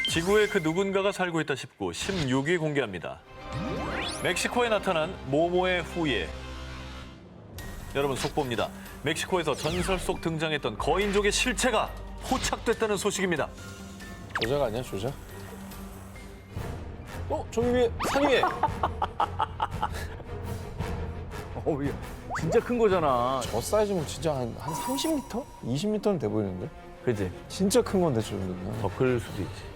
지구에 그 누군가가 살고 있다 싶고 16위 공개합니다. 멕시코에 나타난 모모의 후예. 여러분 속보입니다. 멕시코에서 전설 속 등장했던 거인족의 실체가 포착됐다는 소식입니다. 조작 아니야, 조작? 저기 위에, 산 위에! 이게 진짜 큰 거잖아. 저 사이즈면 진짜 한 30m? 20m는 돼 보이는데? 그지? 진짜 큰 건데, 저 정도면. 더 클 수도 있지.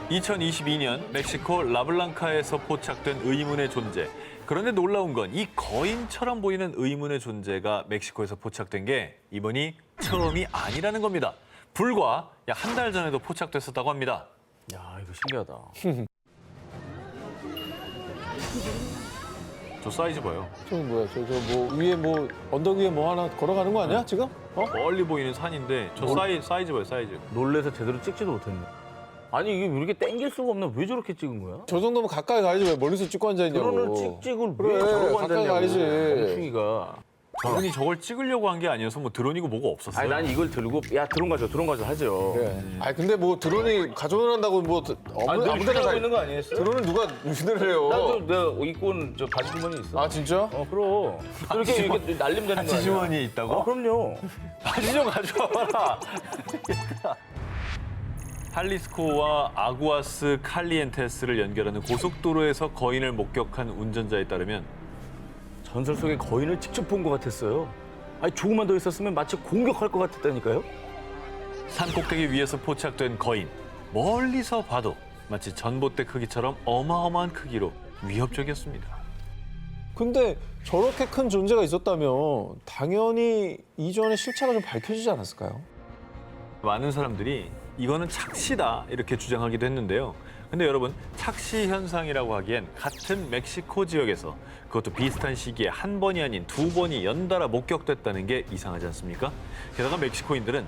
2022년 멕시코 라블랑카에서 포착된 의문의 존재. 그런데 놀라운 건 이 거인처럼 보이는 의문의 존재가 멕시코에서 포착된 게 이번이 처음이 아니라는 겁니다. 불과 약 한 달 전에도 포착됐었다고 합니다. 야, 이거 신기하다. 저 사이즈 봐요. 저기 뭐야, 위에 언덕 위에 뭐 하나 걸어가는 거 아니야, 지금? 멀리 보이는 산인데 저 사이즈 봐요, 사이즈. 놀래서 제대로 찍지도 못했네. 아니, 이게 왜 이렇게 땡길 수가 없나? 왜 저렇게 찍은 거야? 저 정도면 가까이 가야지, 왜 멀리서 찍고 앉아있냐고. 그러는 찍찍을 왜 그래, 저러고 가까이 앉았냐고. 가야지. 멍충이가. 저분이 저걸 찍으려고 한 게 아니어서 뭐 드론이고 뭐고 없었어요. 아니, 난 이걸 들고, 야, 드론 가져 하죠. 그래. 아니, 근데 뭐 드론이 가져오는다고 뭐, 아니, 늘 아무데나 휴대하고 다 있는 거 아니었어? 드론은 누가 휴대를 해요? 나도 내가 입고 온 저 바지주머니 있어. 아, 진짜? 그럼. 이렇게 날리면 되는 거 아니야? 바지주머니에 있다고? 그럼요. 바지 좀 가져와봐라. 할리스코와 아구아스 칼리엔테스를 연결하는 고속도로에서 거인을 목격한 운전자에 따르면 전설 속의 거인을 직접 본 것 같았어요. 아니, 조금만 더 있었으면 마치 공격할 것 같았다니까요? 산 꼭대기 위에서 포착된 거인. 멀리서 봐도 마치 전봇대 크기처럼 어마어마한 크기로 위협적이었습니다. 근데 저렇게 큰 존재가 있었다면 당연히 이전의 실체가 좀 밝혀지지 않았을까요? 많은 사람들이 이거는 착시다 이렇게 주장하기도 했는데요. 근데 여러분, 착시 현상이라고 하기엔 같은 멕시코 지역에서 그것도 비슷한 시기에 한 번이 아닌 두 번이 연달아 목격됐다는 게 이상하지 않습니까? 게다가 멕시코인들은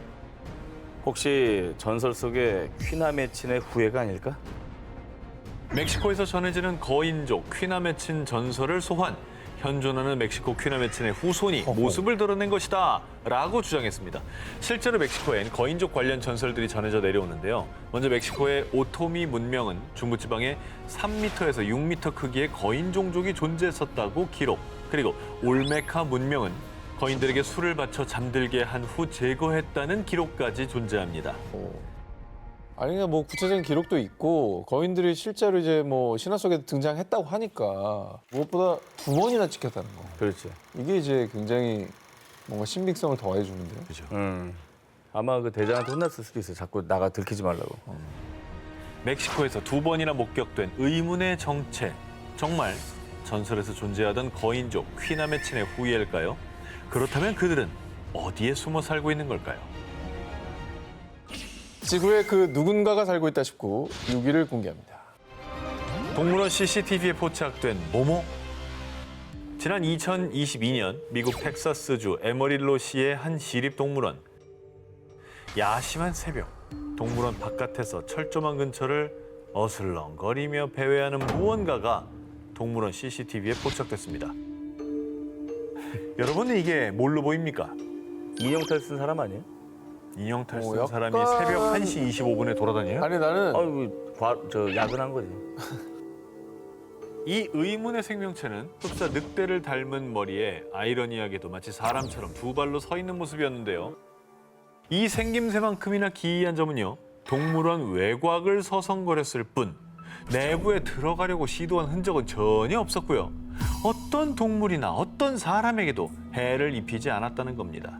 혹시 전설 속의 퀴나메친의 후예가 아닐까? 멕시코에서 전해지는 거인족 퀴나메친 전설을 소환, 현존하는 멕시코 퀴나메친의 후손이 모습을 드러낸 것이다 라고 주장했습니다. 실제로 멕시코엔 거인족 관련 전설들이 전해져 내려오는데요. 먼저 멕시코의 오토미 문명은 중부지방에 3m에서 6m 크기의 거인 종족이 존재했었다고 기록. 그리고 올메카 문명은 거인들에게 술을 바쳐 잠들게 한 후 제거했다는 기록까지 존재합니다. 아니, 그냥 뭐 구체적인 기록도 있고 거인들이 실제로 이제 뭐 신화 속에 등장했다고 하니까 무엇보다 두 번이나 찍혔다는 거. 그렇지. 이게 이제 굉장히 뭔가 신빙성을 더해 주는데요. 그죠? 아마 그 대장한테 혼났을 수도 있어. 자꾸 나가 들키지 말라고. 멕시코에서 두 번이나 목격된 의문의 정체. 정말 전설에서 존재하던 거인족 퀴나메친의 후예일까요? 그렇다면 그들은 어디에 숨어 살고 있는 걸까요? 지구에 그 누군가가 살고 있다 싶고 6위를 공개합니다. 동물원 CCTV에 포착된 모모. 지난 2022년 미국 텍사스주 에머릴로시의 한 시립동물원. 야심한 새벽, 동물원 바깥에서 철조망 근처를 어슬렁거리며 배회하는 무언가가 동물원 CCTV에 포착됐습니다. 여러분은 이게 뭘로 보입니까? 인형탈 쓴 사람 아니에요? 인형탈 쓴 약간- 사람이 새벽 1시 25분에 돌아다녀요? 아니, 나는 아이고, 야근한 거지. 이 의문의 생명체는 흡사 늑대를 닮은 머리에 아이러니하게도 마치 사람처럼 두 발로 서 있는 모습이었는데요. 이 생김새만큼이나 기이한 점은요. 동물원 외곽을 서성거렸을 뿐 내부에 들어가려고 시도한 흔적은 전혀 없었고요. 어떤 동물이나 어떤 사람에게도 해를 입히지 않았다는 겁니다.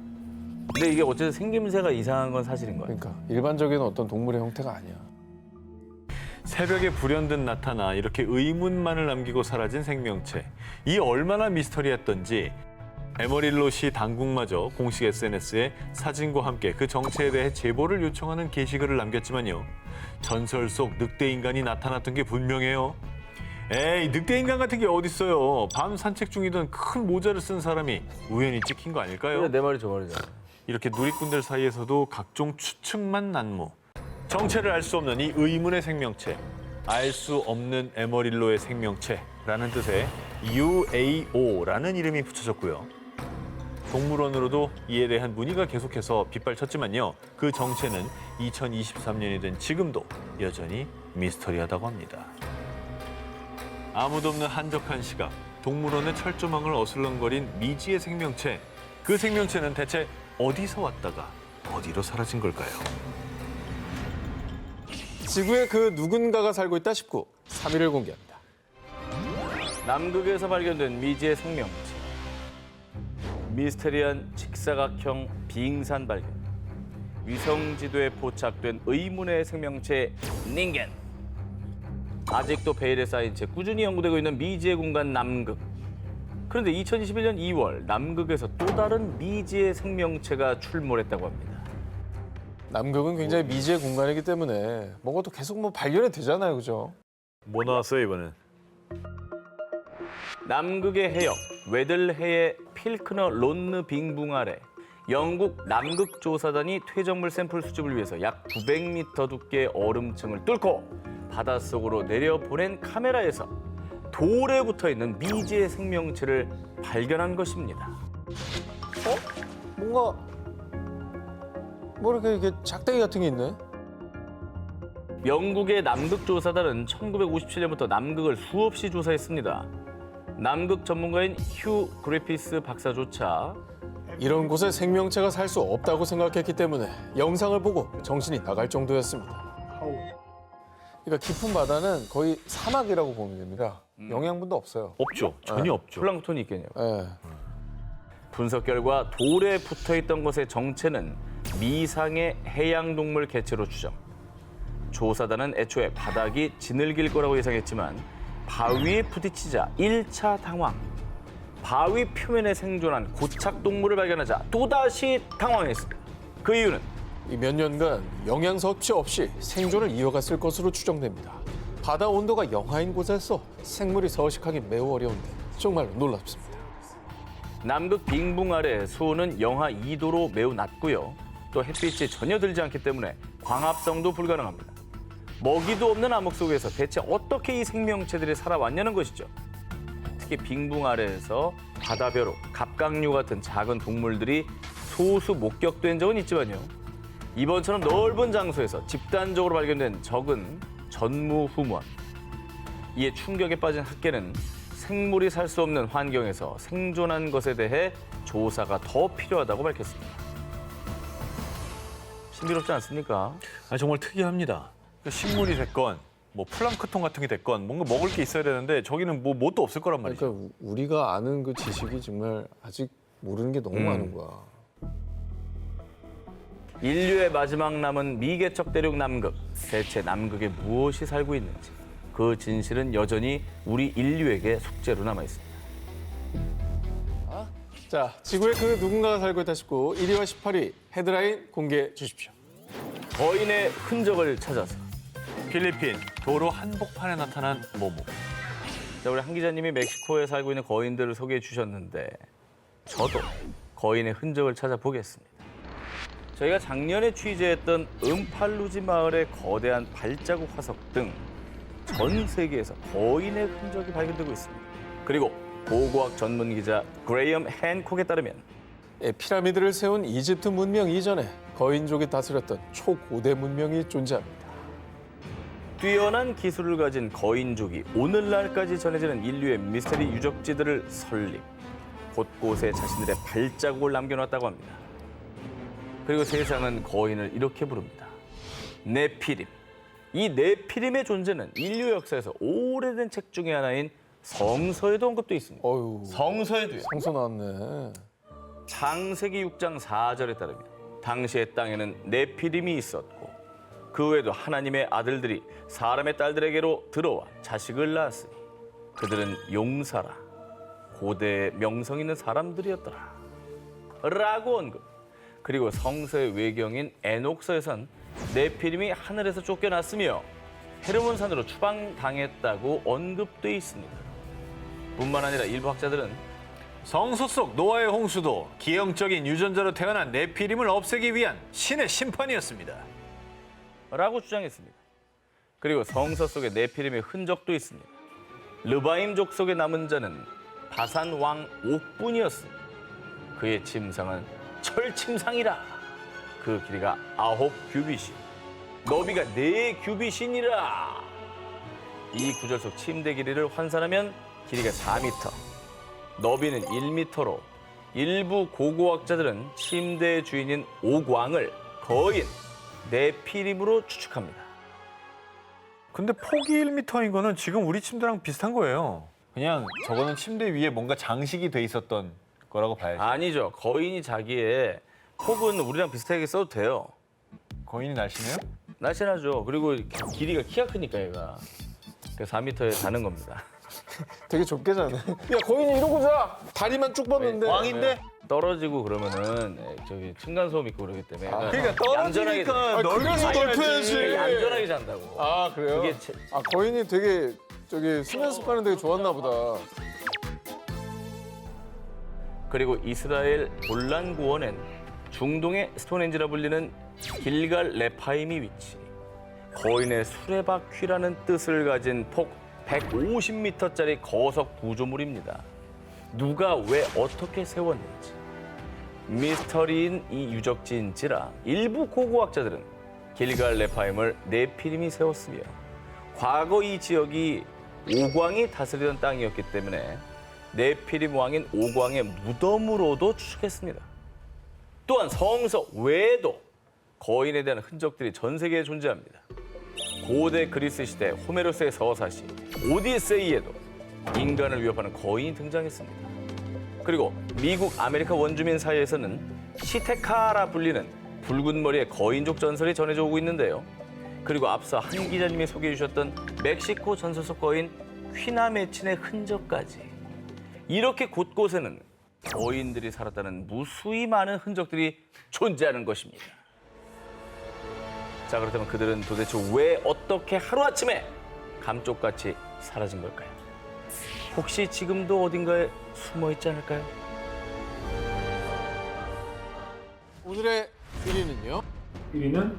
근데 이게 어쨌든 생김새가 이상한 건 사실인 거야. 그러니까 일반적인 어떤 동물의 형태가 아니야. 새벽에 불현듯 나타나 이렇게 의문만을 남기고 사라진 생명체. 이 얼마나 미스터리했던지 에머릴로시 당국마저 공식 SNS에 사진과 함께 그 정체에 대해 제보를 요청하는 게시글을 남겼지만요. 전설 속 늑대 인간이 나타났던 게 분명해요. 에이, 늑대 인간 같은 게 어딨어요. 밤 산책 중이던 큰 모자를 쓴 사람이 우연히 찍힌 거 아닐까요? 근데 내 말이 저 말이잖아. 이렇게 누리꾼들 사이에서도 각종 추측만 난무. 정체를 알 수 없는 이 의문의 생명체. 알 수 없는 에머릴로의 생명체라는 뜻의 UAO라는 이름이 붙여졌고요. 동물원으로도 이에 대한 문의가 계속해서 빗발쳤지만요. 그 정체는 2023년이 된 지금도 여전히 미스터리하다고 합니다. 아무도 없는 한적한 시각, 동물원의 철조망을 어슬렁거린 미지의 생명체. 그 생명체는 대체 어디서 왔다가 어디로 사라진 걸까요? 지구에 그 누군가가 살고 있다 싶고 3위를 공개합니다. 남극에서 발견된 미지의 생명체. 미스테리한 직사각형 빙산 발견. 위성 지도에 포착된 의문의 생명체 닝겐. 아직도 베일에 쌓인 채 꾸준히 연구되고 있는 미지의 공간 남극. 그런데 2021년 2월 남극에서 또 다른 미지의 생명체가 출몰했다고 합니다. 남극은 굉장히 미지의 공간이기 때문에 뭔가 또 계속 뭐 발견이 되잖아요, 그죠? 뭐 나왔어요, 이번엔? 남극의 해역 웨들해의 필크너 론느 빙붕 아래 영국 남극 조사단이 퇴적물 샘플 수집을 위해서 약 900m 두께의 얼음층을 뚫고 바닷속으로 내려보낸 카메라에서 돌에 붙어있는 미지의 생명체를 발견한 것입니다. 뭔가 뭐 이렇게 작대기 같은 게 있네. 영국의 남극 조사단은 1957년부터 남극을 수없이 조사했습니다. 남극 전문가인 휴 그리피스 박사조차 이런 곳에 생명체가 살 수 없다고 생각했기 때문에 영상을 보고 정신이 나갈 정도였습니다. 그러니까 깊은 바다는 거의 사막이라고 보면 됩니다. 영양분도 없어요. 없죠. 전혀 없죠. 플랑크톤이 있겠냐고. 예. 분석 결과 돌에 붙어있던 것의 정체는 미상의 해양동물 개체로 추정. 조사단은 애초에 바닥이 지늘길 거라고 예상했지만 바위에 부딪히자 1차 당황. 바위 표면에 생존한 고착동물을 발견하자 또다시 당황했습니다. 그 이유는 이 몇 년간 영양 섭취 없이 생존을 이어갔을 것으로 추정됩니다. 바다 온도가 영하인 곳에서 생물이 서식하기 매우 어려운데 정말로 놀랍습니다. 남극 빙붕 아래 수온은 영하 2도로 매우 낮고요. 또 햇빛이 전혀 들지 않기 때문에 광합성도 불가능합니다. 먹이도 없는 암흑 속에서 대체 어떻게 이 생명체들이 살아왔냐는 것이죠. 특히 빙붕 아래에서 바다벼룩, 갑각류 같은 작은 동물들이 소수 목격된 적은 있지만요. 이번처럼 넓은 장소에서 집단적으로 발견된 적은 전무후무한. 이에 충격에 빠진 학계는 생물이 살 수 없는 환경에서 생존한 것에 대해 조사가 더 필요하다고 밝혔습니다. 신비롭지 않습니까? 아, 정말 특이합니다. 식물이 됐건 뭐 플랑크톤 같은 게 됐건 뭔가 먹을 게 있어야 되는데 저기는 뭐 뭣도 없을 거란 말이죠. 그러니까 우리가 아는 그 지식이 정말 아직 모르는 게 너무 많은 거야. 인류의 마지막 남은 미개척 대륙 남극. 대체 남극에 무엇이 살고 있는지 그 진실은 여전히 우리 인류에게 숙제로 남아 있습니다. 자, 지구에 그 누군가가 살고 있다 싶고 1위와 18위 헤드라인 공개해 주십시오. 거인의 흔적을 찾아서. 필리핀 도로 한복판에 나타난 모모. 자, 우리 한 기자님이 멕시코에 살고 있는 거인들을 소개해 주셨는데 저도 거인의 흔적을 찾아보겠습니다. 저희가 작년에 취재했던 음팔루지 마을의 거대한 발자국 화석 등 전 세계에서 거인의 흔적이 발견되고 있습니다. 그리고 고고학 전문 기자 그레이엄 핸콕에 따르면 피라미드를 세운 이집트 문명 이전에 거인족이 다스렸던 초고대 문명이 존재합니다. 뛰어난 기술을 가진 거인족이 오늘날까지 전해지는 인류의 미스터리 유적지들을 설립, 곳곳에 자신들의 발자국을 남겨놨다고 합니다. 그리고 세상은 거인을 이렇게 부릅니다. 네피림. 이 네피림의 존재는 인류 역사에서 오래된 책 중에 하나인 성서에도 언급돼 있습니다. 어휴, 성서에도요. 성소 나왔네. 창세기 6장 4절에 따르면 당시의 땅에는 네피림이 있었고 그 외에도 하나님의 아들들이 사람의 딸들에게로 들어와 자식을 낳았으니 그들은 용사라 고대의 명성 있는 사람들이었더라 라고 언급. 그리고 성서의 외경인 에녹서에선 네피림이 하늘에서 쫓겨났으며 헤르몬산으로 추방당했다고 언급돼 있습니다. 뿐만 아니라 일부 학자들은 성소 속 노아의 홍수도 기형적인 유전자로 태어난 네피림을 없애기 위한 신의 심판이었습니다. 라고 주장했습니다. 그리고 성서 속에 네피림의 흔적도 있습니다. 르바임족 속에 남은 자는 바산 왕 옥분이었습니다. 그의 침상은 철침상이라. 그 길이가 9규빗이, 너비가 4규빗이니라. 이 구절 속 침대 길이를 환산하면 길이가 4m, 너비는 1m로 일부 고고학자들은 침대의 주인인 오광을 거인 네피림으로 추측합니다. 근데 폭이 1m인 거는 지금 우리 침대랑 비슷한 거예요. 그냥 저거는 침대 위에 뭔가 장식이 돼 있었던 거라고 봐야지. 아니죠. 거인이 자기의 폭은 우리랑 비슷하게 써도 돼요. 거인이 날씬해요? 날씬하죠. 그리고 길이가 키가 크니까 얘가. 그래서 4m에 자는 겁니다. 되게 좁게 자네. 야, 거인이 이러고 자. 다리만 쭉 뻗는데. 왕인데? 떨어지고 그러면은 저기 층간소음 있고 그러기 때문에 그러니까 떨어지니까 그래서 넓혀야지. 얌전하게 잔다고. 아, 그래요? 그게 거인이 되게 수면 습관이 되게 좋았나 보다. 그리고 이스라엘 골란 고원엔 중동의 스톤헨지라 불리는 길갈 레파임이 위치. 거인의 수레바퀴라는 뜻을 가진 폭 150m짜리 거석 구조물입니다. 누가 왜 어떻게 세웠는지 미스터리인 이 유적지인지라 일부 고고학자들은 길갈 레파임을 네피림이 세웠으며 과거 이 지역이 오광이 다스리던 땅이었기 때문에 네피림 왕인 오광의 무덤으로도 추측했습니다. 또한 성서 외에도 거인에 대한 흔적들이 전 세계에 존재합니다. 고대 그리스 시대 호메로스의 서사시 오디세이에도 인간을 위협하는 거인이 등장했습니다. 그리고 미국 아메리카 원주민 사이에서는 시테카라 불리는 붉은 머리의 거인족 전설이 전해져 오고 있는데요. 그리고 앞서 한 기자님이 소개해 주셨던 멕시코 전설 속 거인 퀴나메친의 흔적까지 이렇게 곳곳에는 거인들이 살았다는 무수히 많은 흔적들이 존재하는 것입니다. 자, 그렇다면 그들은 도대체 왜 어떻게 하루아침에 감쪽같이 사라진 걸까요? 혹시 지금도 어딘가에 숨어 있지 않을까요? 오늘의 1위는요? 1위는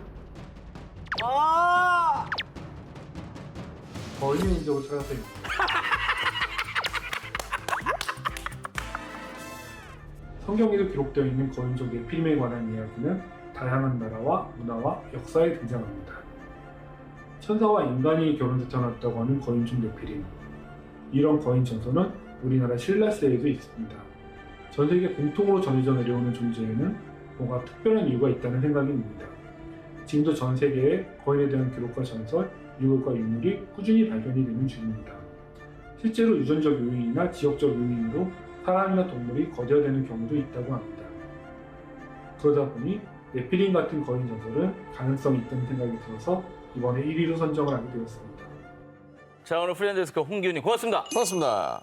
거인의 흔적을 찾아서입니다. 성경에도 기록되어 있는 거인족 네피림에 관한 이야기는 다양한 나라와 문화와 역사에 등장합니다. 천사와 인간이 결혼되타났다고 하는 거인족 네피림. 이런 거인 전설은 우리나라 신라시대에도 있습니다. 전 세계 공통으로 전해져 내려오는 존재에는 뭔가 특별한 이유가 있다는 생각이 듭니다. 지금도 전 세계에 거인에 대한 기록과 전설, 유물과 유물이 꾸준히 발견이 되는 중입니다. 실제로 유전적 요인이나 지역적 요인으로 사람이나 동물이 거절되는 경우도 있다고 합니다. 그러다 보니 네피림 같은 거인 전설은 가능성이 있다는 생각이 들어서 이번에 1위로 선정을 하게 되었습니다. 자, 오늘 프리랜서스커 홍기훈님 고맙습니다. 고맙습니다.